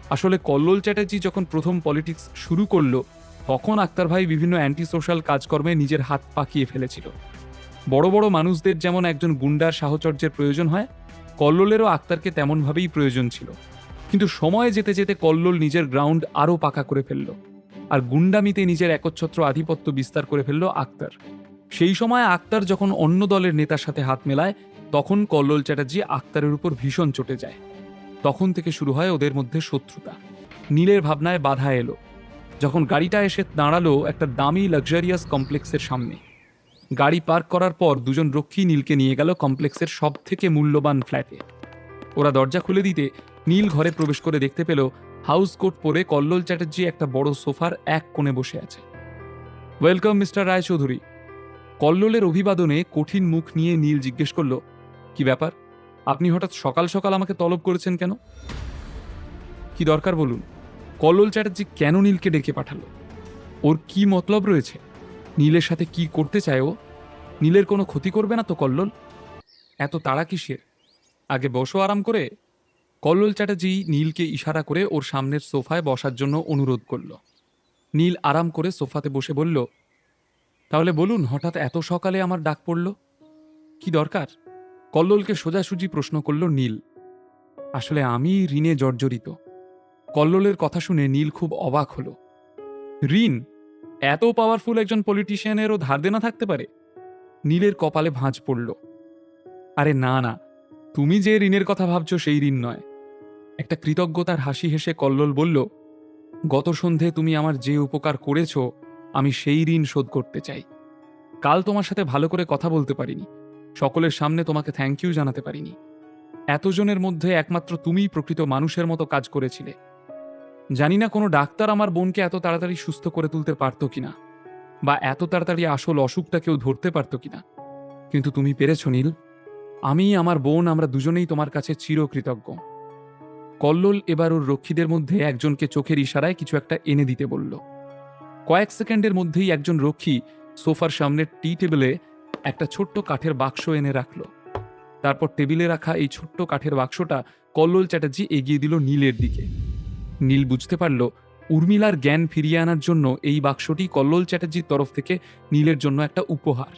আসলে কল্লোল চ্যাটার্জি যখন প্রথম পলিটিক্স শুরু করলো তখন আক্তার ভাই বিভিন্ন অ্যান্টি সোশ্যাল কাজকর্মে নিজের হাত পাকিয়ে ফেলেছিল। বড় বড় মানুষদের যেমন একজন গুন্ডার সাহচর্যের প্রয়োজন হয়, কল্লোলেরও আক্তারকে তেমনভাবেই প্রয়োজন ছিল। কিন্তু সময় যেতে যেতে কল্লোল নিজের গ্রাউন্ড আরও পাকা করে ফেলল, আর গুন্ডামিতে নিজের একচ্ছত্র আধিপত্য বিস্তার করে ফেলল আক্তার। সেই সময় আক্তার যখন অন্য দলের নেতার সাথে হাত মেলায় তখন কল্লোল চ্যাটার্জি আক্তারের উপর ভীষণ চটে যায়। তখন থেকে শুরু হয় ওদের মধ্যে শত্রুতা। নীলের ভাবনায় বাধা এলো যখন গাড়িটা এসে দাঁড়ালো একটা দামি লাক্সারিয়াস কমপ্লেক্সের সামনে। গাড়ি পার্ক করার পর দুজন রক্ষী নীলকে নিয়ে গেল কমপ্লেক্সের সব থেকে মূল্যবান ফ্ল্যাটে। ওরা দরজা খুলে দিতে নীল ঘরে প্রবেশ করে দেখতে পেল হাউস কোট পরে কল্লোল চ্যাটার্জি একটা বড় সোফার এক কোণে বসে আছে। Welcome mister Roychowdhury. কল্লোলের অভিবাদনে কঠিন মুখ নিয়ে নীল জিজ্ঞেস করল, কি ব্যাপার, আপনি হঠাৎ সকাল সকাল আমাকে তলব করেছেন কেন? কি দরকার বলুন। কল্লোল চ্যাটার্জি কেন নীলকে ডেকে পাঠালো? ওর কি মতলব রয়েছে? নীলের সাথে কি করতে চায় ও? নীলের কোনো ক্ষতি করবে না তো কল্লোল? এত তাড়া কিসের? আগে বসো আরাম করে। কল্লোল চ্যাটার্জি নীলকে ইশারা করে ওর সামনের সোফায় বসার জন্য অনুরোধ করল। নীল আরাম করে সোফাতে বসে বলল, তাহলে বলুন, হঠাৎ এত সকালে আমার ডাক পড়ল, কি দরকার? কল্লোলকে সোজাসুজি প্রশ্ন করল নীল। আসলে আমি ঋণে জর্জরিত। কল্লোলের কথা শুনে নীল খুব অবাক হলো। ঋণ? এত পাওয়ারফুল একজন পলিটিশিয়ানেরও ধার দেনা থাকতে পারে? নীলের কপালে ভাঁজ পড়ল। আরে না না, তুমি যে ঋণের কথা ভাবছো সেই ঋণ নয়। একটা কৃতজ্ঞতার হাসি হেসে কল্লোল বলল, গত সন্ধে তুমি আমার যে উপকার করেছ আমি সেই ঋণ শোধ করতে চাই। কাল তোমার সাথে ভালো করে কথা বলতে পারিনি, সকলের সামনে তোমাকে থ্যাংক ইউ জানাতে পারিনি। এতজনের মধ্যে একমাত্র তুমিই প্রকৃত মানুষের মতো কাজ করেছিলে। জানি না কোনো ডাক্তার আমার বোনকে এত তাড়াতাড়ি সুস্থ করে তুলতে পারতো কিনা, বা এত তাড়াতাড়ি আসল অসুখটা কেউ ধরতে পারতো কিনা, কিন্তু তুমি পেরেছ নীল। আমি, আমার বোন, আমরা দুজনেই তোমার কাছে চিরকৃতজ্ঞ। কল্লোল এবার ওর রক্ষীদের মধ্যে একজনকে চোখের ইশারায় কিছু একটা এনে দিতে বলল। কয়েক সেকেন্ডের মধ্যেই একজন রক্ষী সোফার সামনের টি টেবিলে একটা ছোট্ট কাঠের বাক্স এনে রাখল। তারপর টেবিলে রাখা এই ছোট্ট কাঠের বাক্সটা কল্লোল চ্যাটার্জি এগিয়ে দিল নীলের দিকে। নীল বুঝতে পারল উর্মিলার জ্ঞান ফিরিয়ে আনার জন্য এই বাক্সটি কল্লোল চ্যাটার্জির তরফ থেকে নীলের জন্য একটা উপহার।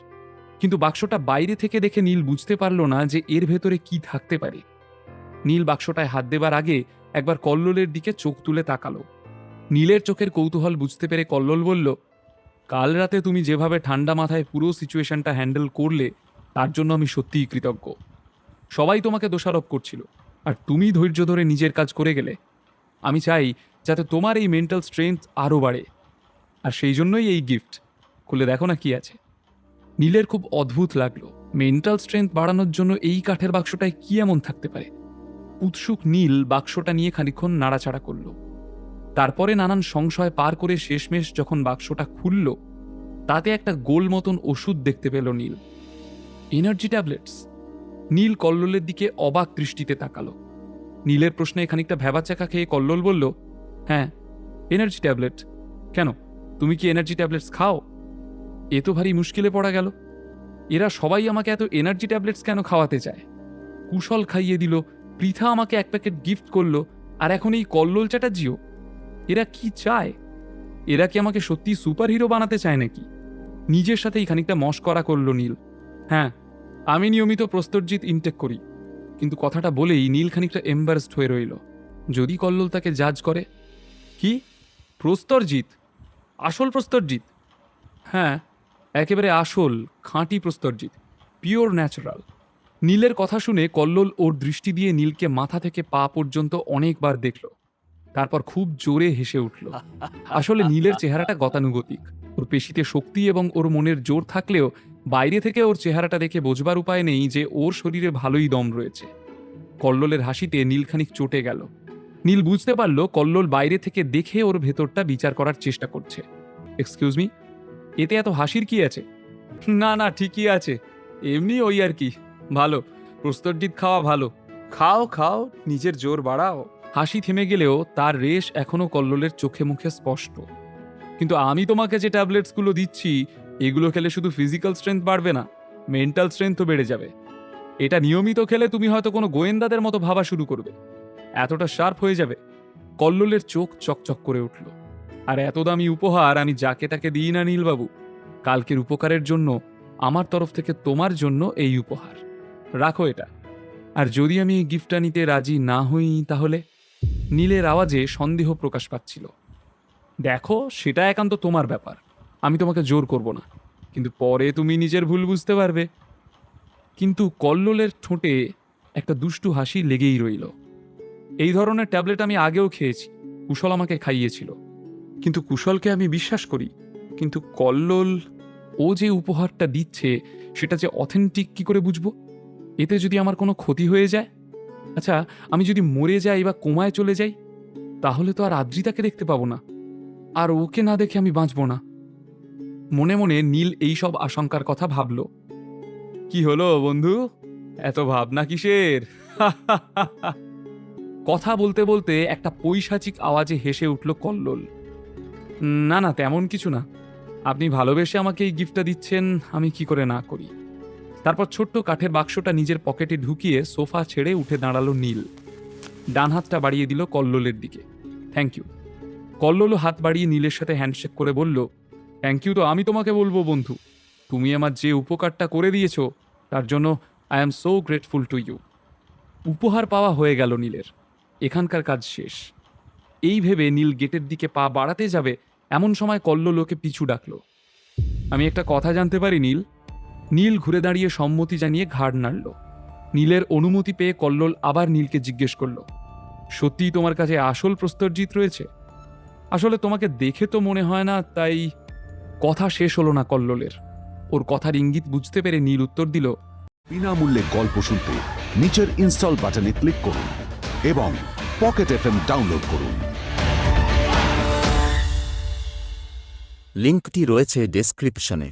কিন্তু বাক্সটা বাইরে থেকে দেখে নীল বুঝতে পারল না যে এর ভেতরে কি থাকতে পারে। নীল বাক্সটায় হাত দেবার আগে একবার কল্লোলের দিকে চোখ তুলে তাকালো। নীলের চোখের কৌতূহল বুঝতে পেরে কল্লোল বলল, কাল রাতে তুমি যেভাবে ঠান্ডা মাথায় পুরো সিচুয়েশনটা হ্যান্ডেল করলে তার জন্য আমি সত্যিই কৃতজ্ঞ। সবাই তোমাকে দোষারোপ করছিল, আর তুমি ধৈর্য ধরে নিজের কাজ করে গেলে। আমি চাই যাতে তোমার এই মেন্টাল স্ট্রেংথ আরও বাড়ে, আর সেই জন্যই এই গিফট। খুলে দেখো না কি আছে। নীলের খুব অদ্ভুত লাগলো, মেন্টাল স্ট্রেংথ বাড়ানোর জন্য এই কাঠের বাক্সটায় কি এমন থাকতে পারে। উৎসুক নীল বাক্সটা নিয়ে খানিকক্ষণ নাড়াচাড়া করল। তারপরে নানান সংশয় পার করে শেষমেশ যখন বাক্সটা খুলল, তাতে একটা গোল মতন ওষুধ দেখতে পেল নীল। Energy tablets. নীল কল্লোলের দিকে অবাক দৃষ্টিতে তাকালো। নীলের প্রশ্নে খানিকটা ভ্যাবাচাকা খেয়ে কল্লোল বলল, হ্যাঁ, এনার্জি ট্যাবলেট। কেন, তুমি কি এনার্জি ট্যাবলেটস খাও? এ তো ভারী মুশকিলে পড়া গেল। এরা সবাই আমাকে এত এনার্জি ট্যাবলেটস কেন খাওয়াতে চায়? কুশল খাইয়ে দিল, পৃথা আমাকে এক প্যাকেট গিফট করলো, আর এখন এই কল্লোল চ্যাটার্জিও। এরা কি চায়? এরা কি আমাকে সত্যি সুপার হিরো বানাতে চায় নাকি? নিজের সাথেই খানিকটা মশকরা করল নীল। হ্যাঁ, আমি নিয়মিত প্রস্তরজিৎ ইনটেক করি। কিন্তু কথাটা বলেই নীল খানিকটা এম্বারেসড হয়ে রইল। যদি কল্লোল তাকে জাজ করে। কি প্রস্তরজিৎ? আসল প্রস্তরজিৎ? হ্যাঁ, একেবারে আসল খাঁটি প্রস্তরজিৎ, পিওর ন্যাচারাল। নীলের কথা শুনে কল্লোল ওর দৃষ্টি দিয়ে নীলকে মাথা থেকে পা পর্যন্ত অনেকবার দেখল, তারপর খুব জোরে হেসে উঠল। আসলে নীলের চেহারাটা গতানুগতিক। ওর পেশিতে শক্তি এবং ওর মনের জোর থাকলেও বাইরে থেকে ওর চেহারাটা দেখে বোঝবার উপায় নেই যে ওর শরীরে ভালোই দম রয়েছে। কল্লোলের হাসিতে নীল খানিক চটে গেল। নীল বুঝতে পারল কল্লোল বাইরে থেকে দেখে ওর ভেতরটা বিচার করার চেষ্টা করছে। এক্সকিউজ মি, এতে এত হাসির কি আছে? না না, ঠিকই আছে, এমনি ওই আর কি। ভালো, প্রস্তরজিৎ খাওয়া ভালো। খাও খাও, নিজের জোর বাড়াও। হাসি থেমে গেলেও তার রেশ এখনো কল্লোলের চোখে মুখে স্পষ্ট। কিন্তু আমি তোমাকে যে ট্যাবলেটসগুলো দিচ্ছি, এগুলো খেলে শুধু ফিজিক্যাল স্ট্রেংথ বাড়বে না, মেন্টাল স্ট্রেংথও বেড়ে যাবে। এটা নিয়মিত খেলে তুমি হয়তো কোনো গোয়েন্দাদের মতো ভাবা শুরু করবে, এতটা শার্প হয়ে যাবে। কল্লোলের চোখ চকচক করে উঠল। আর এত দামি উপহার আমি যাকে তাকে দিই না নীলবাবু। কালকের উপকারের জন্য আমার তরফ থেকে তোমার জন্য এই উপহার, রাখো এটা। আর যদি আমি এই গিফটটা নিতে রাজি না হই তাহলে? নীলের আওয়াজে সন্দেহ প্রকাশ পাচ্ছিল। দেখো, সেটা একান্ত তোমার ব্যাপার, আমি তোমাকে জোর করব না, কিন্তু পরে তুমি নিজের ভুল বুঝতে পারবে। কিন্তু কল্লোলের ঠোঁটে একটা দুষ্টু হাসি লেগেই রইল। এই ধরনের ট্যাবলেট আমি আগেও খেয়েছি, কুশল আমাকে খাইয়েছিল, কিন্তু কুশলকে আমি বিশ্বাস করি। কিন্তু কল্লোল, ও যে উপহারটা দিচ্ছে সেটা যে অথেন্টিক কি করে বুঝবো? এতে যদি আমার কোনো ক্ষতি হয়ে যায়, আচ্ছা আমি যদি মরে যাই বা কোমায় চলে যাই, তাহলে তো আর আদ্রিতাকে দেখতে পাবো না, আর ওকে না দেখে আমি বাঁচব না। মনে মনে নীল এইসব আশঙ্কার কথা ভাবল। কি হলো বন্ধু, এত ভাবনা কিসের? কথা বলতে বলতে একটা পৈশাচিক আওয়াজে হেসে উঠল কল্লোল। না না, তেমন কিছু না। আপনি ভালোবেসে আমাকে এই গিফটটা দিচ্ছেন, আমি কি করে না করি। তারপর ছোট্ট কাঠের বাক্সটা নিজের পকেটে ঢুকিয়ে সোফা ছেড়ে উঠে দাঁড়ালো নীল। ডান হাতটা বাড়িয়ে দিল কল্লোলের দিকে। Thank you. কল্লোলও হাত বাড়িয়ে নীলের সাথে হ্যান্ডশেক করে বলল, থ্যাংক ইউ তো আমি তোমাকে বলবো বন্ধু। তুমি আমার যে উপকারটা করে দিয়েছো তার জন্য I am so grateful to you. উপহার পাওয়া হয়ে গেল নীলের, এখানকার কাজ শেষ। এই ভেবে নীল গেটের দিকে পা বাড়াতে যাবে, এমন সময় কল্লোল ওকে পিছু ডাকল। আমি একটা কথা জানতে পারি নীল? নীল ঘুরে দাঁড়িয়ে সম্মতি জানিয়ে ঘাড় নাড়ল। নীলের অনুমতি পেয়ে কল্লোল আবার নীলকে জিজ্ঞেস করল, সত্যিই তোমার কাছে আসল প্রস্তরজিৎ রয়েছে? আসলে তোমাকে দেখে তো মনে হয় না, তাই। কথা শেষ হলো না কল্লোলের। ওর কথার ইঙ্গিত বুঝতে পেরে নীল উত্তর দিল, বিনামূল্যে গল্প শুনতে নিচের ইনস্টল বাটনে ক্লিক করুন এবং পকেট এফএম ডাউনলোড করুন। লিঙ্কটি রয়েছে ডেসক্রিপশনে।